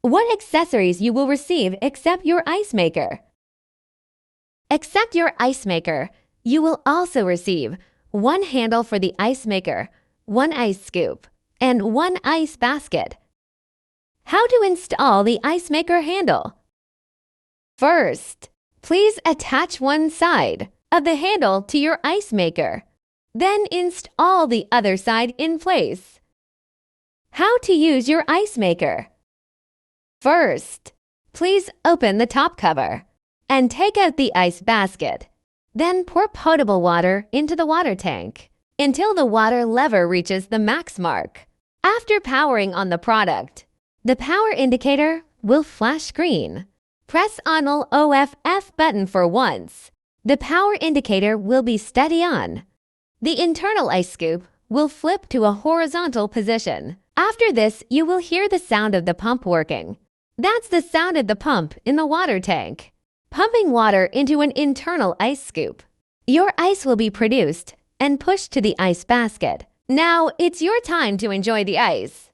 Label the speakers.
Speaker 1: What accessories you will receive except your ice maker? Except your ice maker, you will also receive one handle for the ice maker, one ice scoop, and one ice basket. How to install the ice maker handle? First, please attach one side of the handle to your ice maker. Then install the other side in place. How to use your ice maker? First, please open the top cover and take out the ice basket. Then pour potable water into the water tank until the water lever reaches the max mark. After powering on the product, the power indicator will flash green. Press on the OFF button for once. The power indicator will be steady on. The internal ice scoop will flip to a horizontal position. After this, you will hear the sound of the pump working. That's the sound of the pump in the water tank, pumping water into an internal ice scoop. Your ice will be produced and pushed to the ice basket. Now it's your time to enjoy the ice.